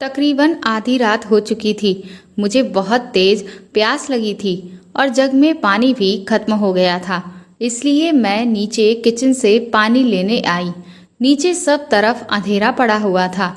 तकरीबन आधी रात हो चुकी थी। मुझे बहुत तेज प्यास लगी थी और जग में पानी भी खत्म हो गया था। इसलिए मैं नीचे किचन से पानी लेने आई। नीचे सब तरफ अंधेरा पड़ा हुआ था।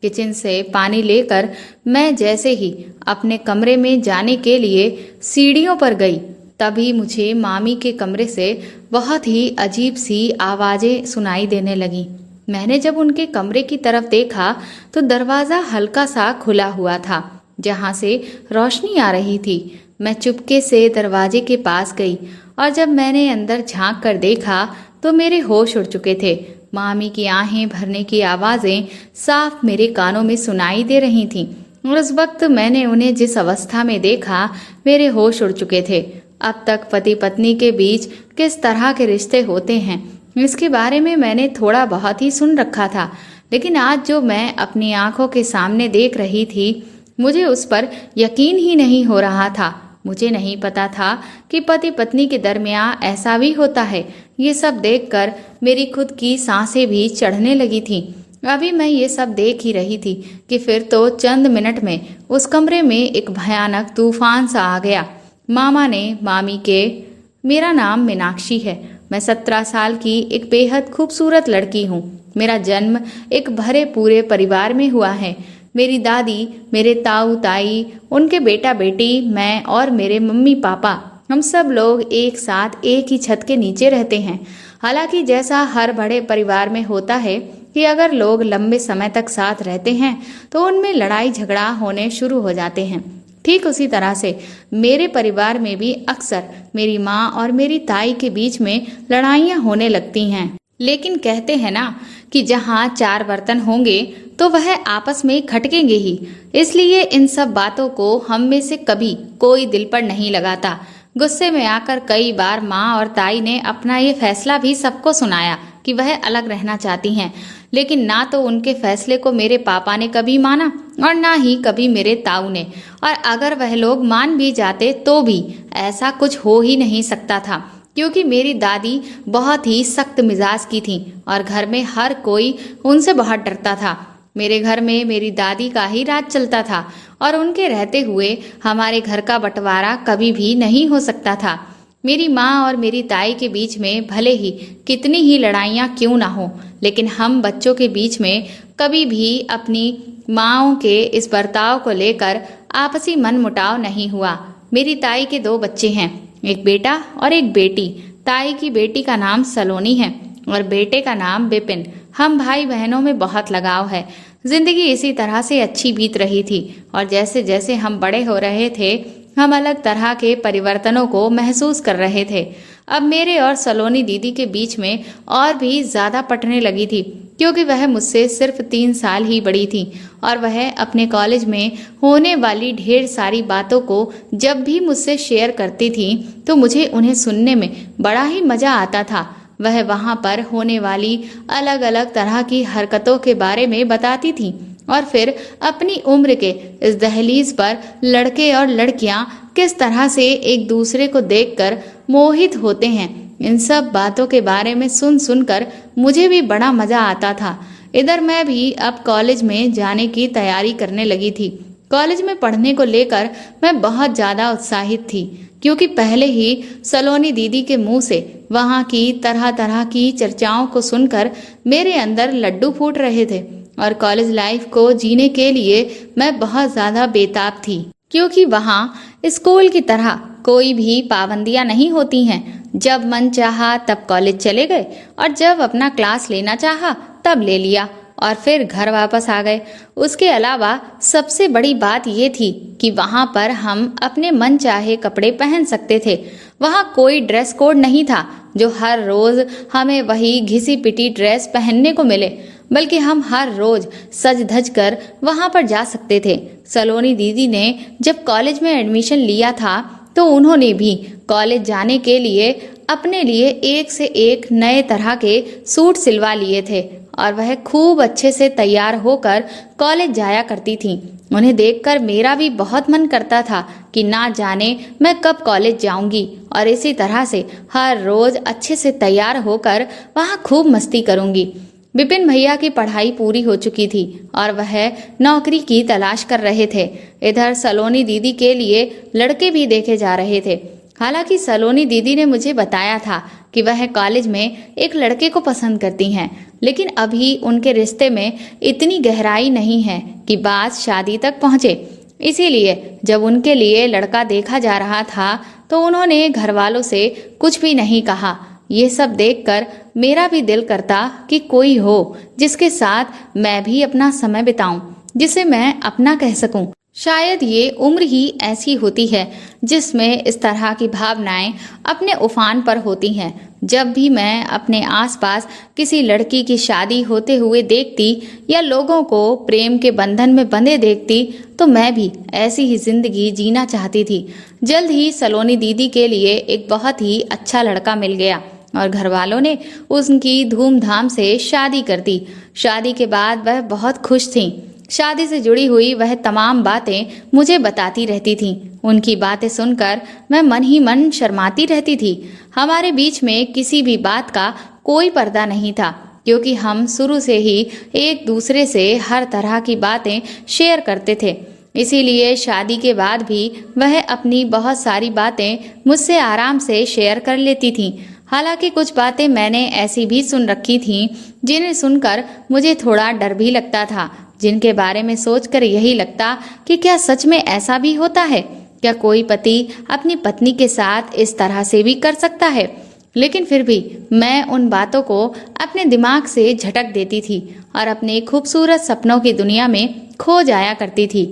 किचन से पानी लेकर मैं जैसे ही अपने कमरे में जाने के लिए सीढ़ियों पर गई, तभी मुझे मामी के कमरे से बहुत ही अजीब सी आवाज़ें सुनाई देने लगीं। मैंने जब उनके कमरे की तरफ देखा तो दरवाज़ा हल्का सा खुला हुआ था, जहाँ से रोशनी आ रही थी। मैं चुपके से दरवाजे के पास गई और जब मैंने अंदर झांक कर देखा तो मेरे होश उड़ चुके थे। मामी की आहें भरने की आवाज़ें साफ मेरे कानों में सुनाई दे रही थीं और उस वक्त मैंने उन्हें जिस अवस्था में देखा, मेरे होश उड़ चुके थे। अब तक पति पत्नी के बीच किस तरह के रिश्ते होते हैं, इसके बारे में मैंने थोड़ा बहुत ही सुन रखा था, लेकिन आज जो मैं अपनी आंखों के सामने देख रही थी, मुझे उस पर यकीन ही नहीं हो रहा था। मुझे नहीं पता था कि पति पत्नी के दरमियान ऐसा भी होता है। ये सब देखकर मेरी खुद की सांसें भी चढ़ने लगी थीं। अभी मैं ये सब देख ही रही थी कि फिर तो चंद मिनट में उस कमरे में एक भयानक तूफान सा आ गया। मामा ने मामी के, मेरा नाम मीनाक्षी है। मैं 17 साल की एक बेहद खूबसूरत लड़की हूँ। मेरा जन्म एक भरे पूरे परिवार में हुआ है। मेरी दादी, मेरे ताऊ ताई, उनके बेटा बेटी, मैं और मेरे मम्मी पापा, हम सब लोग एक साथ एक ही छत के नीचे रहते हैं। हालांकि जैसा हर बड़े परिवार में होता है कि अगर लोग लंबे समय तक साथ रहते हैं तो उनमें लड़ाई झगड़ा होने शुरू हो जाते हैं, ठीक उसी तरह से मेरे परिवार में भी अक्सर मेरी माँ और मेरी ताई के बीच में लड़ाइयाँ होने लगती हैं। लेकिन कहते हैं ना कि जहाँ 4 बर्तन होंगे तो वह आपस में खटकेंगे ही। इसलिए इन सब बातों को हम में से कभी कोई दिल पर नहीं लगाता। गुस्से में आकर कई बार माँ और ताई ने अपना ये फैसला भी सबको सुनाया कि वह अलग रहना चाहती हैं, लेकिन ना तो उनके फैसले को मेरे पापा ने कभी माना और ना ही कभी मेरे ताऊ ने। और अगर वह लोग मान भी जाते तो भी ऐसा कुछ हो ही नहीं सकता था, क्योंकि मेरी दादी बहुत ही सख्त मिजाज की थी और घर में हर कोई उनसे बहुत डरता था। मेरे घर में मेरी दादी का ही राज चलता था और उनके रहते हुए हमारे घर का बंटवारा कभी भी नहीं हो सकता था। मेरी माँ और मेरी ताई के बीच में भले ही कितनी ही लड़ाइयाँ क्यों ना हो, लेकिन हम बच्चों के बीच में कभी भी अपनी माँओं के इस बर्ताव को लेकर आपसी मनमुटाव नहीं हुआ। मेरी ताई के 2 बच्चे हैं, एक बेटा और एक बेटी। ताई की बेटी का नाम सलोनी है और बेटे का नाम विपिन। हम भाई बहनों में बहुत लगाव है। जिंदगी इसी तरह से अच्छी बीत रही थी और जैसे जैसे हम बड़े हो रहे थे, हम अलग तरह के परिवर्तनों को महसूस कर रहे थे। अब मेरे और सलोनी दीदी के बीच में और भी ज्यादा पटने लगी थी, क्योंकि वह मुझसे सिर्फ 3 साल ही बड़ी थी और वह अपने कॉलेज में होने वाली ढेर सारी बातों को जब भी मुझसे शेयर करती थी तो मुझे उन्हें सुनने में बड़ा ही मजा आता था। वह वहाँ पर होने वाली अलग अलग तरह की हरकतों के बारे में बताती थी और फिर अपनी उम्र के इस दहलीज पर लड़के और लड़कियां किस तरह से एक दूसरे को देखकर मोहित होते हैं, इन सब बातों के बारे में सुन सुनकर मुझे भी बड़ा मजा आता था। इधर मैं भी अब कॉलेज में जाने की तैयारी करने लगी थी। कॉलेज में पढ़ने को लेकर मैं बहुत ज़्यादा उत्साहित थी, क्योंकि पहले ही सलोनी दीदी के मुंह से वहाँ की तरह तरह की चर्चाओं को सुनकर मेरे अंदर लड्डू फूट रहे थे और कॉलेज लाइफ को जीने के लिए मैं बहुत ज़्यादा बेताब थी, क्योंकि वहाँ स्कूल की तरह कोई भी पाबंदियाँ नहीं होती हैं। जब मन चाहा तब कॉलेज चले गए और जब अपना क्लास लेना चाहा तब ले लिया और फिर घर वापस आ गए। उसके अलावा सबसे बड़ी बात ये थी कि वहाँ पर हम अपने मन चाहे कपड़े पहन सकते थे। वहाँ कोई ड्रेस कोड नहीं था जो हर रोज हमें वही घिसी पिटी ड्रेस पहनने को मिले, बल्कि हम हर रोज सज धज कर वहाँ पर जा सकते थे। सलोनी दीदी ने जब कॉलेज में एडमिशन लिया था तो उन्होंने भी कॉलेज जाने के लिए अपने लिए एक से एक नए तरह के सूट सिलवा लिए थे और वह खूब अच्छे से तैयार होकर कॉलेज जाया करती थी। उन्हें देखकर मेरा भी बहुत मन करता था कि ना जाने मैं कब कॉलेज जाऊंगी और इसी तरह से हर रोज अच्छे से तैयार होकर वहाँ खूब मस्ती करूंगी। विपिन भैया की पढ़ाई पूरी हो चुकी थी और वह नौकरी की तलाश कर रहे थे। इधर सलोनी दीदी के लिए लड़के भी देखे जा रहे थे। हालांकि सलोनी दीदी ने मुझे बताया था कि वह कॉलेज में एक लड़के को पसंद करती हैं, लेकिन अभी उनके रिश्ते में इतनी गहराई नहीं है कि बात शादी तक पहुंचे। इसीलिए जब उनके लिए लड़का देखा जा रहा था तो उन्होंने घर वालों से कुछ भी नहीं कहा। ये सब देखकर मेरा भी दिल करता कि कोई हो जिसके साथ मैं भी अपना समय बिताऊं, जिसे मैं अपना कह सकूं। शायद ये उम्र ही ऐसी होती है जिसमें इस तरह की भावनाएं अपने उफान पर होती हैं। जब भी मैं अपने आसपास किसी लड़की की शादी होते हुए देखती या लोगों को प्रेम के बंधन में बंधे देखती तो मैं भी ऐसी ही जिंदगी जीना चाहती थी। जल्द ही सलोनी दीदी के लिए एक बहुत ही अच्छा लड़का मिल गया और घर वालों ने उनकी धूमधाम से शादी कर दी। शादी के बाद वह बहुत खुश थीं। शादी से जुड़ी हुई वह तमाम बातें मुझे बताती रहती थीं। उनकी बातें सुनकर मैं मन ही मन शर्माती रहती थी। हमारे बीच में किसी भी बात का कोई पर्दा नहीं था, क्योंकि हम शुरू से ही एक दूसरे से हर तरह की बातें शेयर करते थे। इसीलिए शादी के बाद भी वह अपनी बहुत सारी बातें मुझसे आराम से शेयर कर लेती थीं। हालांकि कुछ बातें मैंने ऐसी भी सुन रखी थीं जिन्हें सुनकर मुझे थोड़ा डर भी लगता था, जिनके बारे में सोचकर यही लगता कि क्या सच में ऐसा भी होता है? क्या कोई पति अपनी पत्नी के साथ इस तरह से भी कर सकता है? लेकिन फिर भी मैं उन बातों को अपने दिमाग से झटक देती थी और अपने खूबसूरत सपनों की दुनिया में खो जाया करती थी।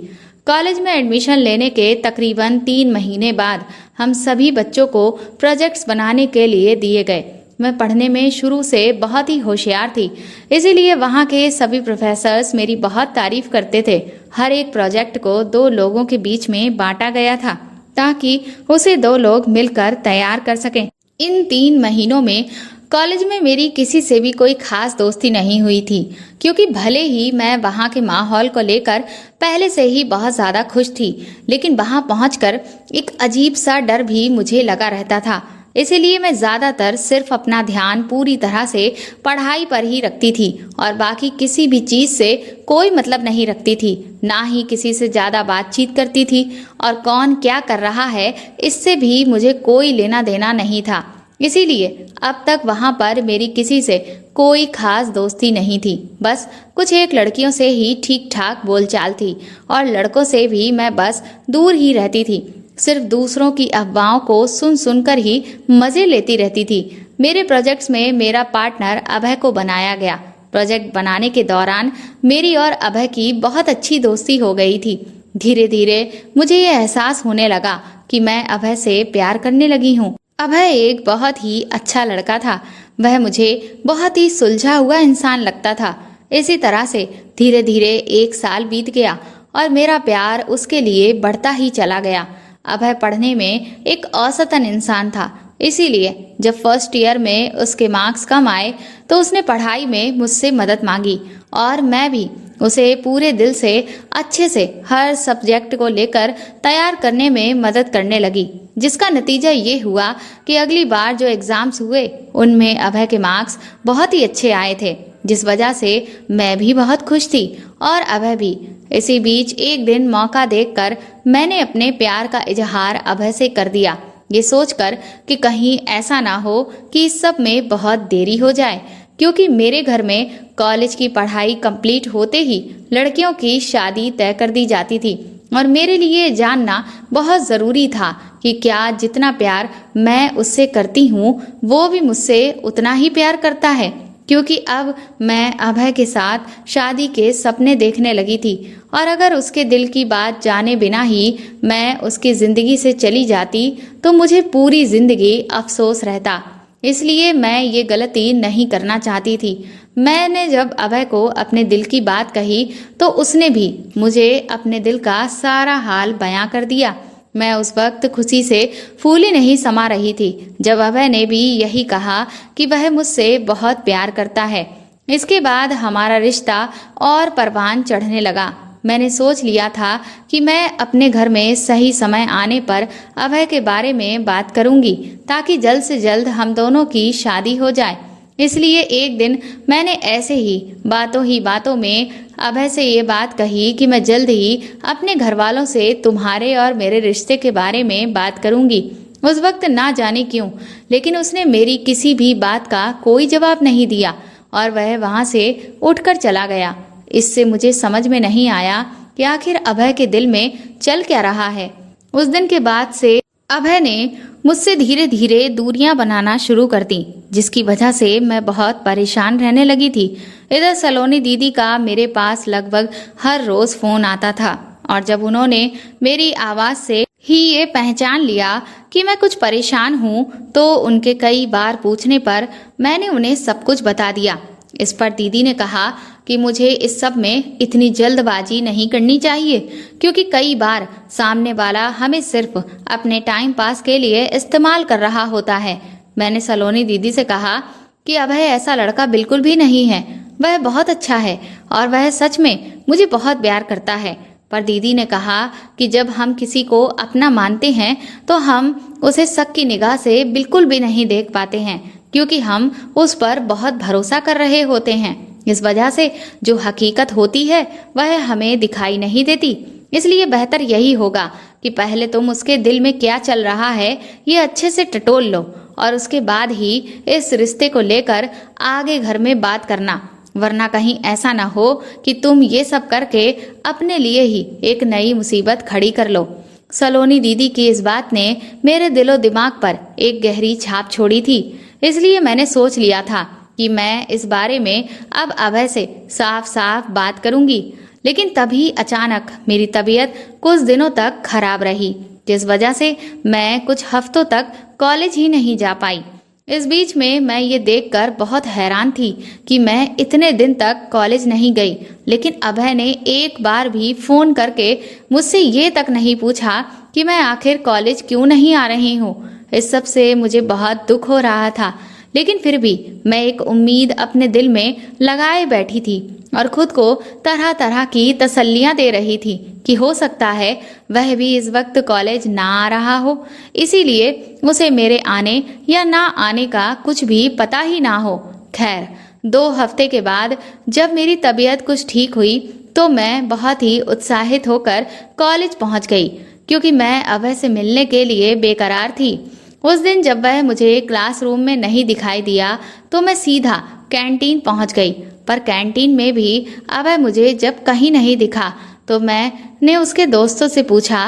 कॉलेज में एडमिशन लेने के तकरीबन 3 महीने बाद हम सभी बच्चों को प्रोजेक्ट्स बनाने के लिए दिए गए। मैं पढ़ने में शुरू से बहुत ही होशियार थी, इसीलिए वहाँ के सभी प्रोफेसर्स मेरी बहुत तारीफ करते थे। हर एक प्रोजेक्ट को 2 लोगों के बीच में बांटा गया था ताकि उसे 2 लोग मिलकर तैयार कर सकें। इन 3 महीनों में कॉलेज में मेरी किसी से भी कोई खास दोस्ती नहीं हुई थी, क्योंकि भले ही मैं वहाँ के माहौल को लेकर पहले से ही बहुत ज़्यादा खुश थी, लेकिन वहाँ पहुँचकर एक अजीब सा डर भी मुझे लगा रहता था। इसीलिए मैं ज़्यादातर सिर्फ अपना ध्यान पूरी तरह से पढ़ाई पर ही रखती थी और बाकी किसी भी चीज़ से कोई मतलब नहीं रखती थी। ना ही किसी से ज़्यादा बातचीत करती थी और कौन क्या कर रहा है इससे भी मुझे कोई लेना देना नहीं था। इसीलिए अब तक वहाँ पर मेरी किसी से कोई खास दोस्ती नहीं थी। बस कुछ एक लड़कियों से ही ठीक ठाक बोलचाल थी और लड़कों से भी मैं बस दूर ही रहती थी। सिर्फ दूसरों की अफवाहों को सुन सुनकर ही मजे लेती रहती थी। मेरे प्रोजेक्ट्स में मेरा पार्टनर अभय को बनाया गया। प्रोजेक्ट बनाने के दौरान मेरी और अभय की बहुत अच्छी दोस्ती हो गई थी। धीरे धीरे मुझे ये एहसास होने लगा कि मैं अभय से प्यार करने लगी हूँ। अभय एक बहुत ही अच्छा लड़का था। वह मुझे बहुत ही सुलझा हुआ इंसान लगता था। इसी तरह से धीरे धीरे 1 साल बीत गया और मेरा प्यार उसके लिए बढ़ता ही चला गया। अभय पढ़ने में एक औसतन इंसान था, इसीलिए जब फर्स्ट ईयर में उसके मार्क्स कम आए तो उसने पढ़ाई में मुझसे मदद मांगी और मैं भी उसे पूरे दिल से अच्छे से हर सब्जेक्ट को लेकर तैयार करने में मदद करने लगी, जिसका नतीजा ये हुआ कि अगली बार जो एग्जाम्स हुए उनमें अभय के मार्क्स बहुत ही अच्छे आए थे, जिस वजह से मैं भी बहुत खुश थी और अभय भी। इसी बीच एक दिन मौका देखकर मैंने अपने प्यार का इजहार अभय से कर दिया, ये सोचकर कि कहीं ऐसा ना हो कि इस सब में बहुत देरी हो जाए, क्योंकि मेरे घर में कॉलेज की पढ़ाई कंप्लीट होते ही लड़कियों की शादी तय कर दी जाती थी और मेरे लिए जानना बहुत ज़रूरी था कि क्या जितना प्यार मैं उससे करती हूँ वो भी मुझसे उतना ही प्यार करता है, क्योंकि अब मैं अभय के साथ शादी के सपने देखने लगी थी और अगर उसके दिल की बात जाने बिना ही मैं उसकी ज़िंदगी से चली जाती तो मुझे पूरी ज़िंदगी अफसोस रहता। इसलिए मैं ये गलती नहीं करना चाहती थी। मैंने जब अभय को अपने दिल की बात कही तो उसने भी मुझे अपने दिल का सारा हाल बयां कर दिया। मैं उस वक्त खुशी से फूली नहीं समा रही थी जब अभय ने भी यही कहा कि वह मुझसे बहुत प्यार करता है। इसके बाद हमारा रिश्ता और परवान चढ़ने लगा। मैंने सोच लिया था कि मैं अपने घर में सही समय आने पर अभय के बारे में बात करूंगी ताकि जल्द से जल्द हम दोनों की शादी हो जाए। इसलिए एक दिन मैंने ऐसे ही बातों में अभय से ये बात कही कि मैं जल्द ही अपने घर वालों से तुम्हारे और मेरे रिश्ते के बारे में बात करूंगी। उस वक्त ना जाने क्यों, लेकिन उसने मेरी किसी भी बात का कोई जवाब नहीं दिया और वह वहां से उठकर चला गया। इससे मुझे समझ में नहीं आया कि आखिर अभय के दिल में चल क्या रहा है। उस दिन के बाद से अभय ने मुझसे धीरे धीरे दूरियां बनाना शुरू कर दी, जिसकी वजह से मैं बहुत परेशान रहने लगी थी। इधर सलोनी दीदी का मेरे पास लगभग हर रोज फोन आता था और जब उन्होंने मेरी आवाज से ही ये पहचान लिया कि मैं कुछ परेशान हूँ तो उनके कई बार पूछने पर मैंने उन्हें सब कुछ बता दिया। इस पर दीदी ने कहा कि मुझे इस सब में इतनी जल्दबाजी नहीं करनी चाहिए, क्योंकि कई बार सामने वाला हमें सिर्फ अपने टाइम पास के लिए इस्तेमाल कर रहा होता है। मैंने सलोनी दीदी से कहा कि अभय ऐसा लड़का बिल्कुल भी नहीं है, वह बहुत अच्छा है और वह सच में मुझे बहुत प्यार करता है। पर दीदी ने कहा कि जब हम किसी को अपना मानते हैं तो हम उसे शक की निगाह से बिल्कुल भी नहीं देख पाते हैं, क्योंकि हम उस पर बहुत भरोसा कर रहे होते हैं। इस वजह से जो हकीकत होती है वह हमें दिखाई नहीं देती। इसलिए बेहतर यही होगा कि पहले तुम उसके दिल में क्या चल रहा है ये अच्छे से टटोल लो और उसके बाद ही इस रिश्ते को लेकर आगे घर में बात करना, वरना कहीं ऐसा ना हो कि तुम ये सब करके अपने लिए ही एक नई मुसीबत खड़ी कर लो। सलोनी दीदी की इस बात ने मेरे दिलो दिमाग पर एक गहरी छाप छोड़ी थी। इसलिए मैंने सोच लिया था कि मैं इस बारे में अब अभय से साफ साफ बात करूंगी। लेकिन तभी अचानक मेरी तबीयत कुछ दिनों तक खराब रही, जिस वजह से मैं कुछ हफ्तों तक कॉलेज ही नहीं जा पाई। इस बीच में मैं ये देखकर बहुत हैरान थी कि मैं इतने दिन तक कॉलेज नहीं गई, लेकिन अभय ने एक बार भी फोन करके मुझसे ये तक नहीं पूछा कि मैं आखिर कॉलेज क्यों नहीं आ रही हूँ। इस सब से मुझे बहुत दुख हो रहा था, लेकिन फिर भी मैं एक उम्मीद अपने दिल में लगाए बैठी थी और खुद को तरह तरह की तसल्लियां दे रही थी कि हो सकता है वह भी इस वक्त कॉलेज ना आ रहा हो, इसीलिए उसे मेरे आने या ना आने का कुछ भी पता ही ना हो। खैर 2 हफ्ते के बाद जब मेरी तबीयत कुछ ठीक हुई तो मैं बहुत ही उत्साहित होकर कॉलेज पहुंच गई, क्योंकि मैं अभय से मिलने के लिए बेकरार थी। उस दिन जब वह मुझे क्लासरूम में नहीं दिखाई दिया तो मैं सीधा कैंटीन पहुंच गई, पर कैंटीन में भी अभय मुझे जब कहीं नहीं दिखा तो मैंने उसके दोस्तों से पूछा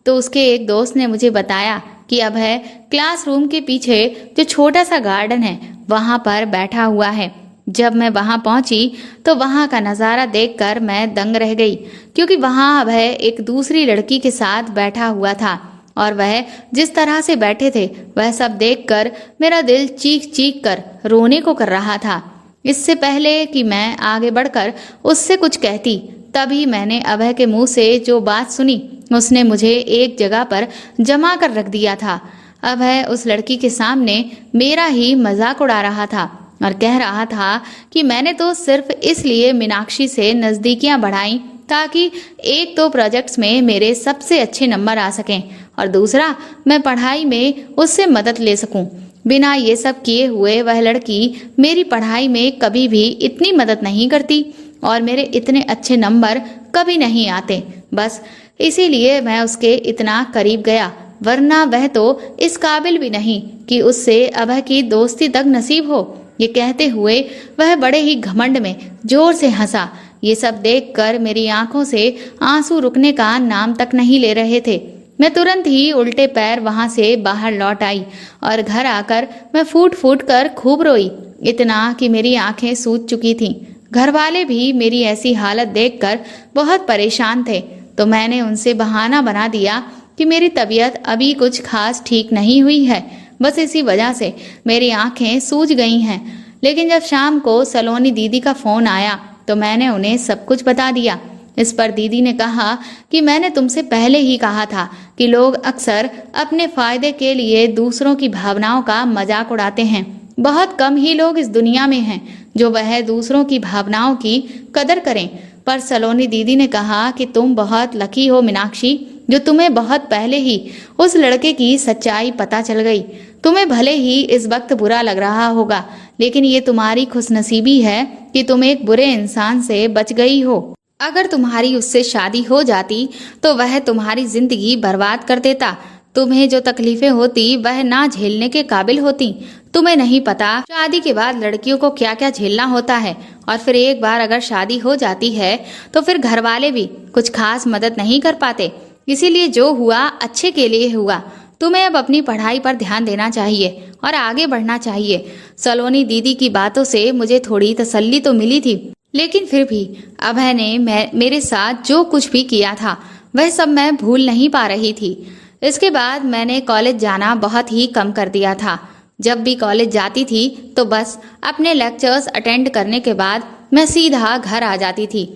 तो उसके एक दोस्त ने मुझे बताया कि अभय क्लासरूम के पीछे जो छोटा सा गार्डन है वहां पर बैठा हुआ है। जब मैं वहां पहुंची तो वहां का नज़ारा देखकर मैं दंग रह गई, क्योंकि वहां अभय एक दूसरी लड़की के साथ बैठा हुआ था और वह जिस तरह से बैठे थे वह सब देखकर मेरा दिल चीख चीख कर रोने को कर रहा था। इससे पहले कि मैं आगे बढ़कर उससे कुछ कहती, तभी मैंने अभय के मुंह से जो बात सुनी उसने मुझे एक जगह पर जमा कर रख दिया था। अभय उस लड़की के सामने मेरा ही मजाक उड़ा रहा था और कह रहा था कि मैंने तो सिर्फ इसलिए मीनाक्षी से नजदीकियां बढ़ाई ताकि एक तो प्रोजेक्ट्स में मेरे सबसे अच्छे नंबर आ सकें और दूसरा मैं पढ़ाई में उससे मदद ले सकूं। बिना ये सब किए हुए वह लड़की मेरी पढ़ाई में कभी भी इतनी मदद नहीं करती और मेरे इतने अच्छे नंबर कभी नहीं आते। बस इसीलिए मैं उसके इतना करीब गया, वरना वह तो इस काबिल भी नहीं कि उससे अभय की दोस्ती तक नसीब हो। ये कहते हुए वह बड़े ही घमंड में जोर से हंसा। ये सब देखकर मेरी आंखों से आंसू रुकने का नाम तक नहीं ले रहे थे। मैं तुरंत ही उल्टे पैर वहां से बाहर लौट आई और घर आकर मैं फूट फूट कर खूब रोई, इतना कि मेरी आंखें सूज चुकी थीं। घर वाले भी मेरी ऐसी हालत देखकर बहुत परेशान थे, तो मैंने उनसे बहाना बना दिया कि मेरी तबीयत अभी कुछ खास ठीक नहीं हुई है, बस इसी वजह से मेरी आंखें सूज गई हैं। लेकिन जब शाम को सलोनी दीदी का फोन आया तो मैंने उन्हें सब कुछ बता दिया। इस पर दीदी ने कहा कि मैंने तुमसे पहले ही कहा था कि लोग अक्सर अपने फायदे के लिए दूसरों की भावनाओं का मजाक उड़ाते हैं। बहुत कम ही लोग इस दुनिया में हैं जो वह दूसरों की भावनाओं की कदर करें। पर सलोनी दीदी ने कहा कि तुम बहुत लकी हो मीनाक्षी, जो तुम्हें बहुत पहले ही उस लड़के की सच्चाई पता चल गई। तुम्हें भले ही इस वक्त बुरा लग रहा होगा, लेकिन ये तुम्हारी खुशनसीबी है कि तुम एक बुरे इंसान से बच गई हो। अगर तुम्हारी उससे शादी हो जाती तो वह तुम्हारी जिंदगी बर्बाद कर देता। तुम्हें जो तकलीफें होती वह ना झेलने के काबिल होती। तुम्हें नहीं पता शादी के बाद लड़कियों को क्या क्या झेलना होता है, और फिर एक बार अगर शादी हो जाती है तो फिर घर वाले भी कुछ खास मदद नहीं कर पाते। इसीलिए जो हुआ अच्छे के लिए हुआ। तुम्हें अब अपनी पढ़ाई पर ध्यान देना चाहिए और आगे बढ़ना चाहिए। सलोनी दीदी की बातों से मुझे थोड़ी तसल्ली तो मिली थी, लेकिन फिर भी अभय ने मेरे साथ जो कुछ भी किया था वह सब मैं भूल नहीं पा रही थी। इसके बाद मैंने कॉलेज जाना बहुत ही कम कर दिया था। जब भी कॉलेज जाती थी तो बस अपने लेक्चर्स अटेंड करने के बाद मैं सीधा घर आ जाती थी।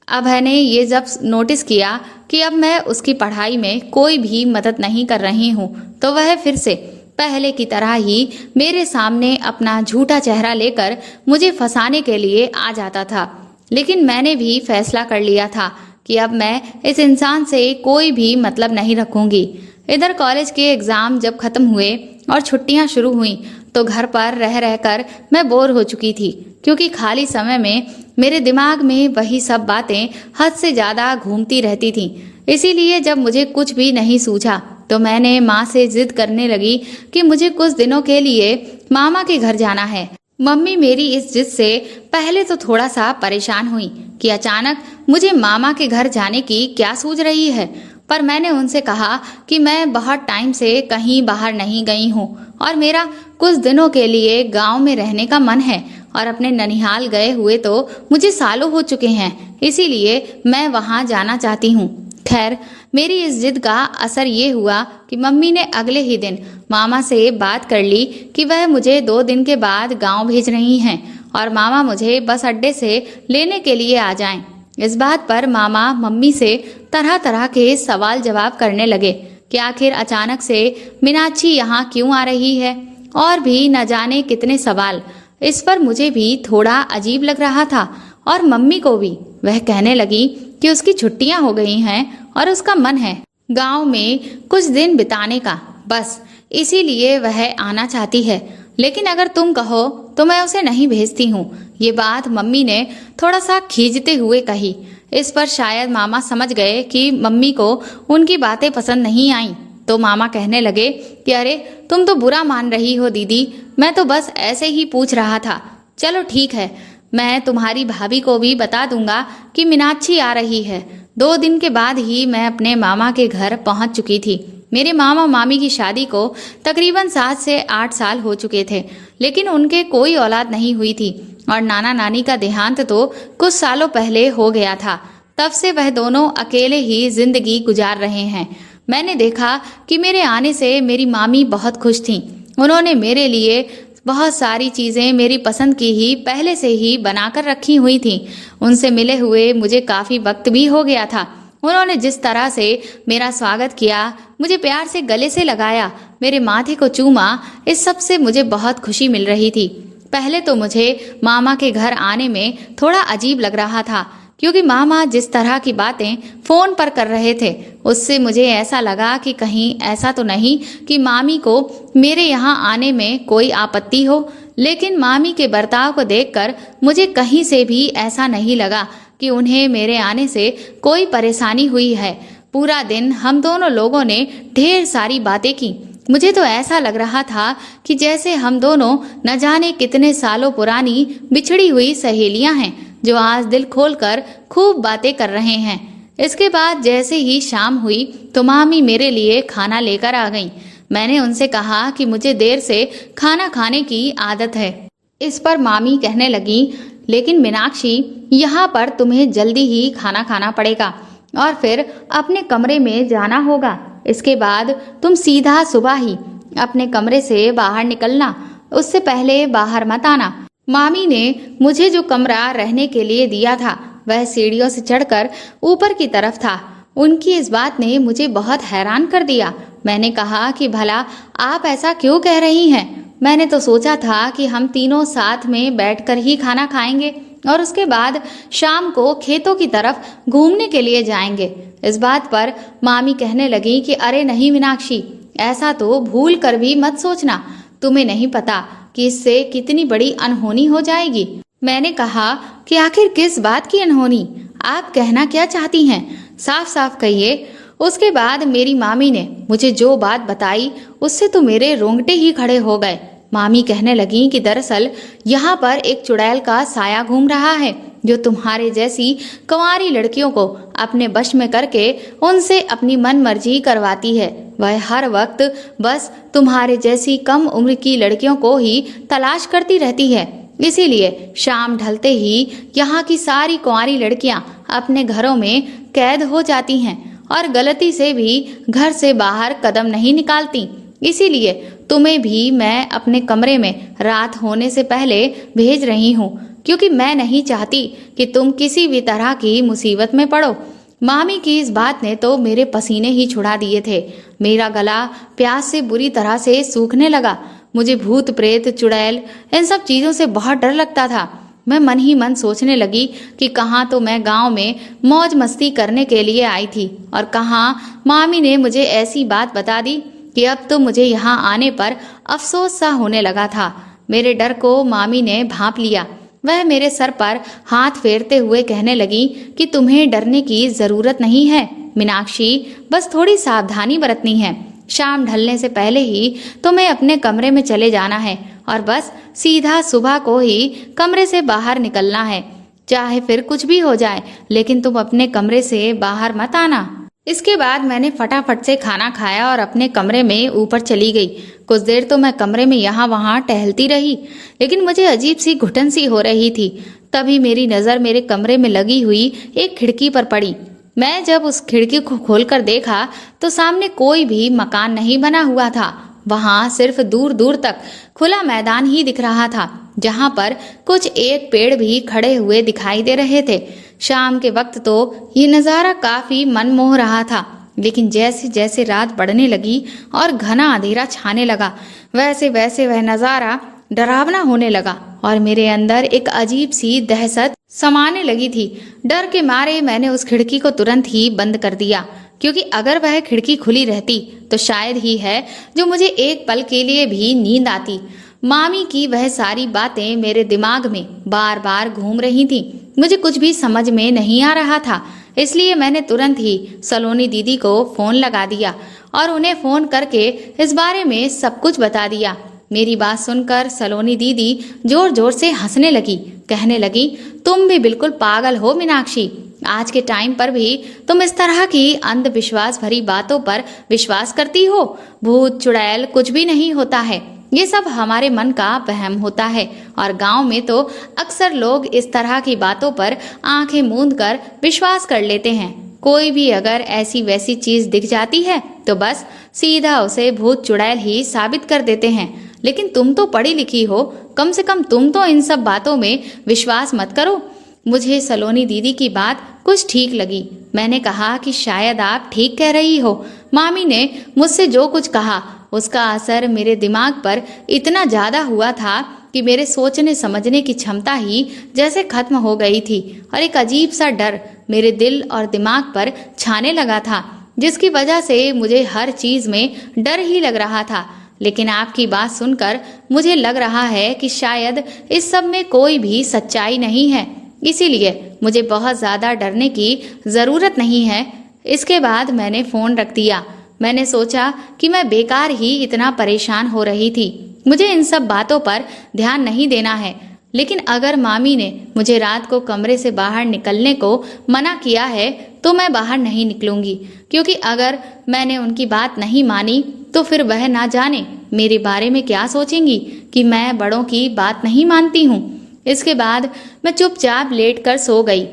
अभय ने ये जब नोटिस किया कि अब मैं उसकी पढ़ाई में कोई भी मदद नहीं कर रही हूँ, तो वह फिर से पहले की तरह ही मेरे सामने अपना झूठा चेहरा लेकर मुझे फंसाने के लिए आ जाता था। लेकिन मैंने भी फैसला कर लिया था कि अब मैं इस इंसान से कोई भी मतलब नहीं रखूंगी। इधर कॉलेज के एग्जाम जब खत्म हुए और छुट्टियां शुरू हुई तो घर पर रह रहकर मैं बोर हो चुकी थी, क्योंकि खाली समय में मेरे दिमाग में वही सब बातें हद से ज्यादा घूमती रहती थीं। इसीलिए जब मुझे कुछ भी नहीं सूझा तो मैंने माँ से जिद करने लगी कि मुझे कुछ दिनों के लिए मामा के घर जाना है। मम्मी मेरी इस जिद से पहले तो थोड़ा सा परेशान हुई कि अचानक मुझे मामा के घर जाने की क्या सूझ रही है, पर मैंने उनसे कहा कि मैं बहुत टाइम से कहीं बाहर नहीं गई हूँ और मेरा कुछ दिनों के लिए गांव में रहने का मन है, और अपने ननिहाल गए हुए तो मुझे सालों हो चुके हैं, इसीलिए मैं वहां जाना चाहती हूँ। खैर, मेरी इस जिद का असर ये हुआ कि मम्मी ने अगले ही दिन मामा से बात कर ली कि वह मुझे 2 दिन के बाद गांव भेज रही हैं और मामा मुझे बस अड्डे से लेने के लिए आ जाएं। इस बात पर मामा मम्मी से तरह तरह के सवाल जवाब करने लगे कि आखिर अचानक से मीनाक्षी यहाँ क्यों आ रही है, और भी न जाने कितने सवाल। इस पर मुझे भी थोड़ा अजीब लग रहा था और मम्मी को भी। वह कहने लगी कि उसकी छुट्टियां हो गई हैं और उसका मन है गांव में कुछ दिन बिताने का, बस इसीलिए वह आना चाहती है। लेकिन अगर तुम कहो तो मैं उसे नहीं भेजती हूँ। ये बात मम्मी ने थोड़ा सा खींचते हुए कही। इस पर शायद मामा समझ गए कि मम्मी को उनकी बातें पसंद नहीं आईं, तो मामा कहने लगे कि अरे तुम तो बुरा मान रही हो दीदी, मैं तो बस ऐसे ही पूछ रहा था। चलो ठीक है, मैं तुम्हारी भाभी को भी बता दूंगा कि मीनाक्षी आ रही है। 2 दिन के बाद ही मैं अपने मामा के घर पहुंच चुकी थी। मेरे मामा मामी की शादी को तकरीबन 7 से 8 साल हो चुके थे, लेकिन उनके कोई औलाद नहीं हुई थी और नाना नानी का देहांत तो कुछ सालों पहले हो गया था। तब से वह दोनों अकेले ही जिंदगी गुजार रहे हैं। मैंने देखा कि मेरे आने से मेरी मामी बहुत खुश थीं। उन्होंने मेरे लिए बहुत सारी चीजें मेरी पसंद की ही पहले से ही बनाकर रखी हुई थीं। उनसे मिले हुए मुझे काफी वक्त भी हो गया था। उन्होंने जिस तरह से मेरा स्वागत किया, मुझे प्यार से गले से लगाया, मेरे माथे को चूमा, इस सब से मुझे बहुत खुशी मिल रही थी। पहले तो मुझे मामा के घर आने में थोड़ा अजीब लग रहा था, क्योंकि मामा जिस तरह की बातें फोन पर कर रहे थे उससे मुझे ऐसा लगा कि कहीं ऐसा तो नहीं कि मामी को मेरे यहाँ आने में कोई आपत्ति हो। लेकिन मामी के बर्ताव को देखकर मुझे कहीं से भी ऐसा नहीं लगा कि उन्हें मेरे आने से कोई परेशानी हुई है। पूरा दिन हम दोनों लोगों ने ढेर सारी बातें की। मुझे तो ऐसा लग रहा था कि जैसे हम दोनों न जाने कितने सालों पुरानी बिछड़ी हुई सहेलियां हैं जो आज दिल खोलकर खूब बातें कर रहे हैं। इसके बाद जैसे ही शाम हुई तो मामी मेरे लिए खाना लेकर आ गईं। मैंने उनसे कहा कि मुझे देर से खाना खाने की आदत है। इस पर मामी कहने लगी, लेकिन मीनाक्षी, यहाँ पर तुम्हें जल्दी ही खाना खाना पड़ेगा और फिर अपने कमरे में जाना होगा। इसके बाद तुम सीधा सुबह ही अपने कमरे से बाहर निकलना, उससे पहले बाहर मत आना। मामी ने मुझे जो कमरा रहने के लिए दिया था वह सीढ़ियों से चढ़कर ऊपर की तरफ था। उनकी इस बात ने मुझे बहुत हैरान कर दिया। मैंने कहा कि भला आप ऐसा क्यों कह रही हैं? मैंने तो सोचा था कि हम तीनों साथ में बैठकर ही खाना खाएंगे और उसके बाद शाम को खेतों की तरफ घूमने के लिए जाएंगे। इस बात पर मामी कहने लगी कि अरे नहीं मीनाक्षी, ऐसा तो भूल कर भी मत सोचना। तुम्हें नहीं पता कि इससे कितनी बड़ी अनहोनी हो जाएगी। मैंने कहा कि आखिर किस बात की अनहोनी? आप कहना क्या चाहती हैं? साफ साफ कहिए। उसके बाद मेरी मामी ने मुझे जो बात बताई उससे तो मेरे रोंगटे ही खड़े हो गए। मामी कहने लगी कि दरअसल यहाँ पर एक चुड़ैल का साया घूम रहा है जो तुम्हारे जैसी कंवारी लड़कियों को अपने वश में करके उनसे अपनी मन मर्जी करवाती है। वह हर वक्त बस तुम्हारे जैसी कम उम्र की लड़कियों को ही तलाश करती रहती है। इसीलिए शाम ढलते ही यहाँ की सारी कुंवारी लड़कियां अपने घरों में कैद हो जाती हैं और गलती से भी घर से बाहर कदम नहीं निकालती। इसीलिए तुम्हें भी मैं अपने कमरे में रात होने से पहले भेज रही हूँ, क्योंकि मैं नहीं चाहती कि तुम किसी भी तरह की मुसीबत में पड़ो। मामी की इस बात ने तो मेरे पसीने ही छुड़ा दिए थे। मेरा गला प्यास से बुरी तरह से सूखने लगा। मुझे भूत प्रेत चुड़ैल इन सब चीजों से बहुत डर लगता था। मैं मन ही मन सोचने लगी कि कहाँ तो मैं गांव में मौज मस्ती करने के लिए आई थी और कहाँ मामी ने मुझे ऐसी बात बता दी कि अब तो मुझे यहाँ आने पर अफसोस सा होने लगा था। मेरे डर को मामी ने भांप लिया। वह मेरे सर पर हाथ फेरते हुए कहने लगी कि तुम्हें डरने की जरूरत नहीं है मीनाक्षी, बस थोड़ी सावधानी बरतनी है। शाम ढलने से पहले ही तुम्हें अपने कमरे में चले जाना है और बस सीधा सुबह को ही कमरे से बाहर निकलना है। चाहे फिर कुछ भी हो जाए, लेकिन तुम अपने कमरे से बाहर मत आना। इसके बाद मैंने फटाफट से खाना खाया और अपने कमरे में ऊपर चली गई। कुछ देर तो मैं कमरे में यहाँ वहाँ टहलती रही, लेकिन मुझे अजीब सी घुटन सी हो रही थी। तभी मेरी नजर मेरे कमरे में लगी हुई एक खिड़की पर पड़ी। मैं जब उस खिड़की को खोलकर देखा तो सामने कोई भी मकान नहीं बना हुआ था। वहां सिर्फ दूर दूर तक खुला मैदान ही दिख रहा था, जहां पर कुछ एक पेड़ भी खड़े हुए दिखाई दे रहे थे। शाम के वक्त तो ये नज़ारा काफी मनमोह रहा था, लेकिन जैसे जैसे रात बढ़ने लगी और घना अंधेरा छाने लगा, वैसे वैसे वह नज़ारा डरावना होने लगा और मेरे अंदर एक अजीब सी दहशत समाने लगी थी। डर के मारे मैंने उस खिड़की को तुरंत ही बंद कर दिया, क्योंकि अगर वह खिड़की खुली रहती तो शायद ही है जो मुझे एक पल के लिए भी नींद आती। मामी की वह सारी बातें मेरे दिमाग में बार बार घूम रही थी। मुझे कुछ भी समझ में नहीं आ रहा था, इसलिए मैंने तुरंत ही सलोनी दीदी को फोन लगा दिया और उन्हें फोन करके इस बारे में सब कुछ बता दिया। मेरी बात सुनकर सलोनी दीदी जोर जोर से हंसने लगी। कहने लगी, तुम भी बिल्कुल पागल हो मीनाक्षी। आज के टाइम पर भी तुम इस तरह की अंधविश्वास भरी बातों पर विश्वास करती हो। भूत चुड़ैल कुछ भी नहीं होता है, ये सब हमारे मन का वहम होता है। और गांव में तो अक्सर लोग इस तरह की बातों पर आंखें मूंद कर विश्वास कर लेते हैं। कोई भी अगर ऐसी वैसी चीज दिख जाती है तो बस सीधा उसे भूत चुड़ैल ही साबित कर देते हैं। लेकिन तुम तो पढ़ी लिखी हो, कम से कम तुम तो इन सब बातों में विश्वास मत करो। मुझे सलोनी दीदी की बात कुछ ठीक लगी। मैंने कहा कि शायद आप ठीक कह रही हो। मामी ने मुझसे जो कुछ कहा उसका असर मेरे दिमाग पर इतना ज्यादा हुआ था कि मेरे सोचने समझने की क्षमता ही जैसे खत्म हो गई थी और एक अजीब सा डर मेरे दिल और दिमाग पर छाने लगा था, जिसकी वजह से मुझे हर चीज में डर ही लग रहा था। लेकिन आपकी बात सुनकर मुझे लग रहा है कि शायद इस सब में कोई भी सच्चाई नहीं है, इसीलिए मुझे बहुत ज्यादा डरने की जरूरत नहीं है। इसके बाद मैंने फोन रख दिया। मैंने सोचा कि मैं बेकार ही इतना परेशान हो रही थी, मुझे इन सब बातों पर ध्यान नहीं देना है। लेकिन अगर मामी ने मुझे रात को कमरे से बाहर निकलने को मना किया है तो मैं बाहर नहीं निकलूंगी, क्योंकि अगर मैंने उनकी बात नहीं मानी तो फिर वह ना जाने मेरे बारे में क्या सोचेंगी कि मैं बड़ों की बात नहीं मानती हूँ। इसके बाद मैं चुपचाप लेटकर सो गई।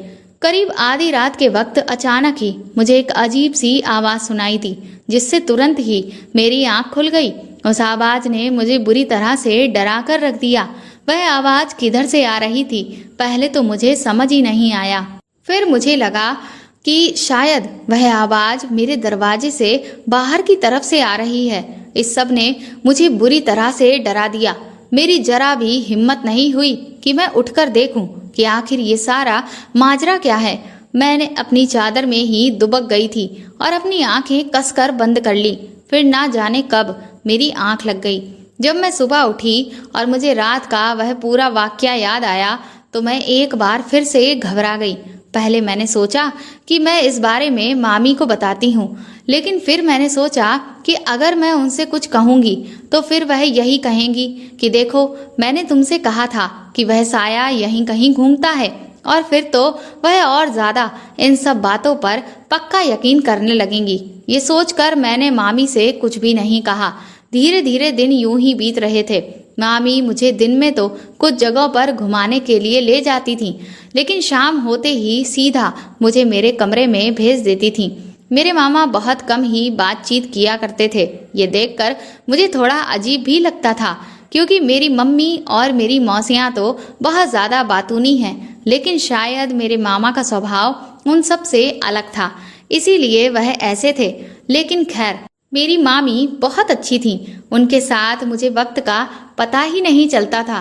करीब आधी रात के वक्त अचानक ही मुझे एक अजीब सी आवाज सुनाई दी, जिससे तुरंत ही मेरी आंख खुल गई। उस आवाज ने मुझे बुरी तरह से डरा कर रख दिया। वह आवाज किधर से आ रही थी पहले तो मुझे समझ ही नहीं आया। फिर मुझे लगा कि शायद वह आवाज मेरे दरवाजे से बाहर की तरफ से आ रही है। इस सब ने मुझे बुरी तरह से डरा दिया। मेरी जरा भी हिम्मत नहीं हुई कि मैं उठकर देखूं कि आखिर ये सारा माजरा क्या है। मैंने अपनी चादर में ही दुबक गई थी और अपनी आंखें कसकर बंद कर ली। फिर ना जाने कब मेरी आंख लग गई। जब मैं सुबह उठी और मुझे रात का वह पूरा वाकया याद आया तो मैं एक बार फिर से घबरा गई। पहले मैंने सोचा कि मैं इस बारे में मामी को बताती हूँ, लेकिन फिर मैंने सोचा कि अगर मैं उनसे कुछ कहूँगी तो फिर वह यही कहेंगी कि देखो, मैंने तुमसे कहा था कि वह साया यहीं कहीं घूमता है, और फिर तो वह और ज्यादा इन सब बातों पर पक्का यकीन करने लगेंगी। ये सोचकर मैंने मामी से कुछ भी नहीं कहा। धीरे धीरे दिन यूं ही बीत रहे थे। मामी मुझे दिन में तो कुछ जगहों पर घुमाने के लिए ले जाती थी, लेकिन शाम होते ही सीधा मुझे मेरे कमरे में भेज देती थी। मेरे मामा बहुत कम ही बातचीत किया करते थे। ये देखकर मुझे थोड़ा अजीब भी लगता था, क्योंकि मेरी मम्मी और मेरी मौसियाँ तो बहुत ज़्यादा बातूनी हैं, लेकिन शायद मेरे मामा का स्वभाव उन सब से अलग था, इसीलिए वह ऐसे थे। लेकिन खैर, मेरी मामी बहुत अच्छी थी। उनके साथ मुझे वक्त का पता ही नहीं चलता था।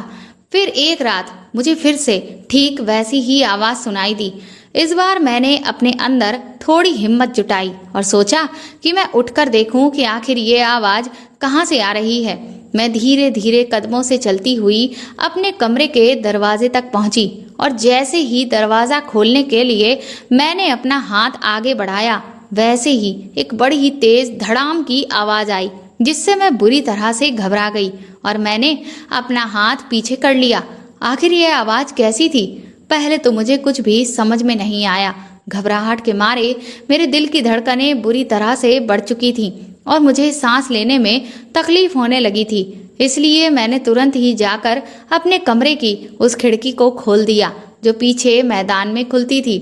फिर एक रात मुझे फिर से ठीक वैसी ही आवाज़ सुनाई दी। इस बार मैंने अपने अंदर थोड़ी हिम्मत जुटाई और सोचा कि मैं उठकर देखूं कि आखिर ये आवाज़ कहाँ से आ रही है। मैं धीरे धीरे कदमों से चलती हुई अपने कमरे के दरवाजे तक पहुंची, और जैसे ही दरवाज़ा खोलने के लिए मैंने अपना हाथ आगे बढ़ाया, वैसे ही एक बड़ी ही तेज धड़ाम की आवाज़ आई, जिससे मैं बुरी तरह से घबरा गई और मैंने अपना हाथ पीछे कर लिया। आखिर ये आवाज़ कैसी थी? पहले तो मुझे कुछ भी समझ में नहीं आया। घबराहट के मारे मेरे दिल की धड़कनें बुरी तरह से बढ़ चुकी थीं और मुझे सांस लेने में तकलीफ होने लगी थी। इसलिए मैंने तुरंत ही जाकर अपने कमरे की उस खिड़की को खोल दिया जो पीछे मैदान में खुलती थी।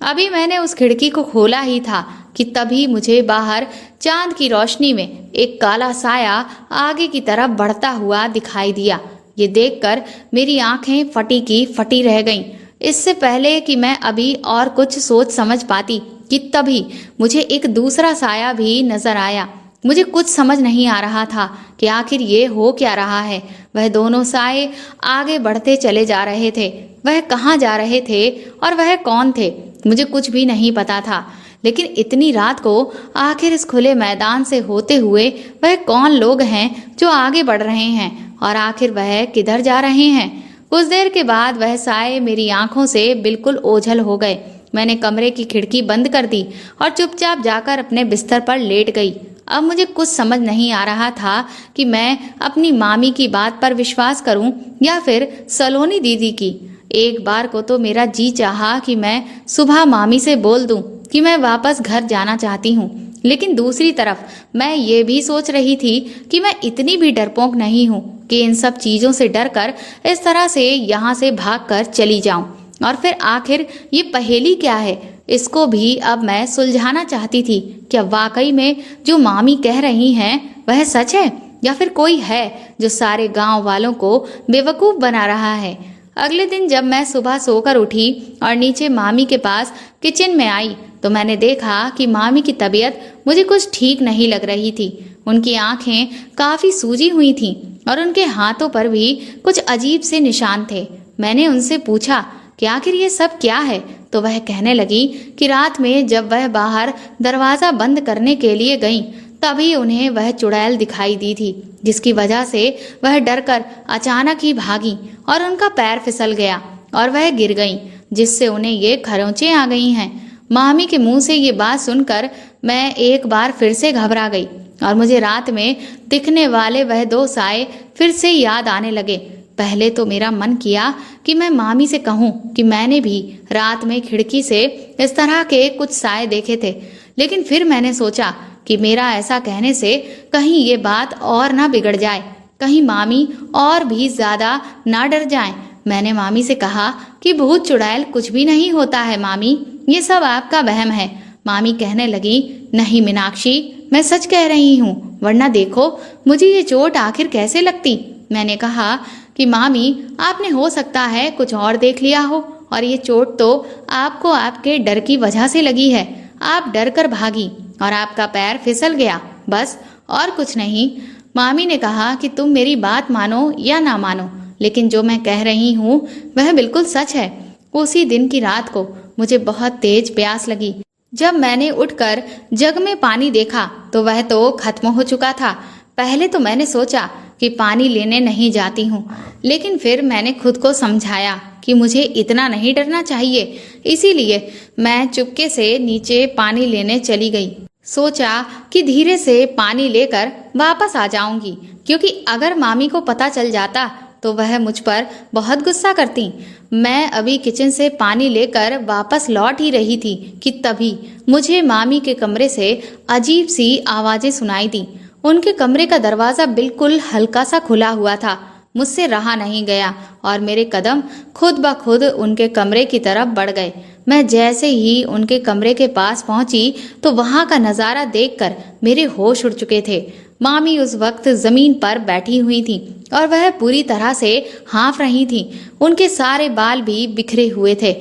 अभी मैंने उस खिड़की को खोला ही था कि तभी मुझे बाहर चांद की रोशनी में एक काला साया आगे की तरफ बढ़ता हुआ दिखाई दिया। ये देखकर मेरी आंखें फटी की फटी रह गईं। इससे पहले कि मैं अभी और कुछ सोच समझ पाती कि तभी मुझे एक दूसरा साया भी नजर आया। मुझे कुछ समझ नहीं आ रहा था कि आखिर ये हो क्या रहा है। वह दोनों साए आगे बढ़ते चले जा रहे थे। वह कहाँ जा रहे थे और वह कौन थे, मुझे कुछ भी नहीं पता था। लेकिन इतनी रात को आखिर इस खुले मैदान से होते हुए वह कौन लोग हैं जो आगे बढ़ रहे हैं, और आखिर वह किधर जा रहे हैं? कुछ देर के बाद वह साए मेरी आंखों से बिल्कुल ओझल हो गए। मैंने कमरे की खिड़की बंद कर दी और चुपचाप जाकर अपने बिस्तर पर लेट गई। अब मुझे कुछ समझ नहीं आ रहा था कि मैं अपनी मामी की बात पर विश्वास करूं या फिर सलोनी दीदी की। एक बार को तो मेरा जी चाहा कि मैं सुबह मामी से बोल दूं कि मैं वापस घर जाना चाहती हूँ, लेकिन दूसरी तरफ मैं ये भी सोच रही थी कि मैं इतनी भी डरपोक नहीं हूँ कि इन सब चीज़ों से डरकर इस तरह से यहाँ से भागकर चली जाऊं। और फिर आखिर ये पहेली क्या है, इसको भी अब मैं सुलझाना चाहती थी। क्या वाकई में जो मामी कह रही हैं वह सच है, या फिर कोई है जो सारे गांव वालों को बेवकूफ़ बना रहा है? अगले दिन जब मैं सुबह सोकर उठी और नीचे मामी के पास किचन में आई तो मैंने देखा कि मामी की तबीयत मुझे कुछ ठीक नहीं लग रही थी। उनकी आंखें काफ़ी सूजी हुई थीं और उनके हाथों पर भी कुछ अजीब से निशान थे। मैंने उनसे पूछा कि आखिर ये सब क्या है, तो वह कहने लगी कि रात में जब वह बाहर दरवाज़ा बंद करने के लिए गईं तभी उन्हें वह चुड़ैल दिखाई दी थी, जिसकी वजह से वह डरकर अचानक ही भागी और उनका पैर फिसल गया और वह गिर गईं, जिससे उन्हें ये खरोंचें आ गई हैं। मामी के मुंह से ये बात सुनकर मैं एक बार फिर से घबरा गई और मुझे रात में दिखने वाले वह दो साए फिर से याद आने लगे। पहले तो मेरा मन किया कि मैं मामी से कहूँ कि मैंने भी रात में खिड़की से इस तरह के कुछ साए देखे थे, लेकिन फिर मैंने सोचा कि मेरा ऐसा कहने से कहीं ये बात और ना बिगड़ जाए, कहीं मामी और भी ज़्यादा ना डर जाएं। मैंने मामी से कहा कि भूत चुड़ैल कुछ भी नहीं होता है मामी, ये सब आपका वहम है। मामी कहने लगी, नहीं मीनाक्षी, मैं सच कह रही हूँ, वरना देखो मुझे ये चोट आखिर कैसे लगती। मैंने कहा कि मामी, आपने हो सकता है कुछ और देख लिया हो, और ये चोट तो आपको आपके डर की वजह से लगी है। आप डर कर भागी और आपका पैर फिसल गया, बस और कुछ नहीं। मामी ने कहा कि तुम मेरी बात मानो या ना मानो, लेकिन जो मैं कह रही हूँ वह बिल्कुल सच है। उसी दिन की रात को मुझे बहुत तेज प्यास लगी। जब मैंने उठकर जग में पानी देखा तो वह तो खत्म हो चुका था। पहले तो मैंने सोचा कि पानी लेने नहीं जाती हूँ, लेकिन फिर मैंने खुद को समझाया कि मुझे इतना नहीं डरना चाहिए। इसीलिए मैं चुपके से नीचे पानी लेने चली गई। सोचा कि धीरे से पानी लेकर वापस आ जाऊंगी, क्योंकि अगर मामी को पता चल जाता तो वह मुझ पर बहुत गुस्सा करती। मैं अभी किचन से पानी लेकर वापस लौट ही रही थी कि तभी मुझे मामी के कमरे से अजीब सी आवाजें सुनाई दी। उनके कमरे का दरवाजा बिल्कुल हल्का सा खुला हुआ था। मुझसे रहा नहीं गया और मेरे कदम खुद ब खुद उनके कमरे की तरफ बढ़ गए। मैं जैसे ही उनके कमरे के पास पहुंची तो वहां का नजारा देखकर मेरे होश उड़ चुके थे। मामी उस वक्त जमीन पर बैठी हुई थी और वह पूरी तरह से हाँफ रही थी। उनके सारे बाल भी बिखरे हुए थे।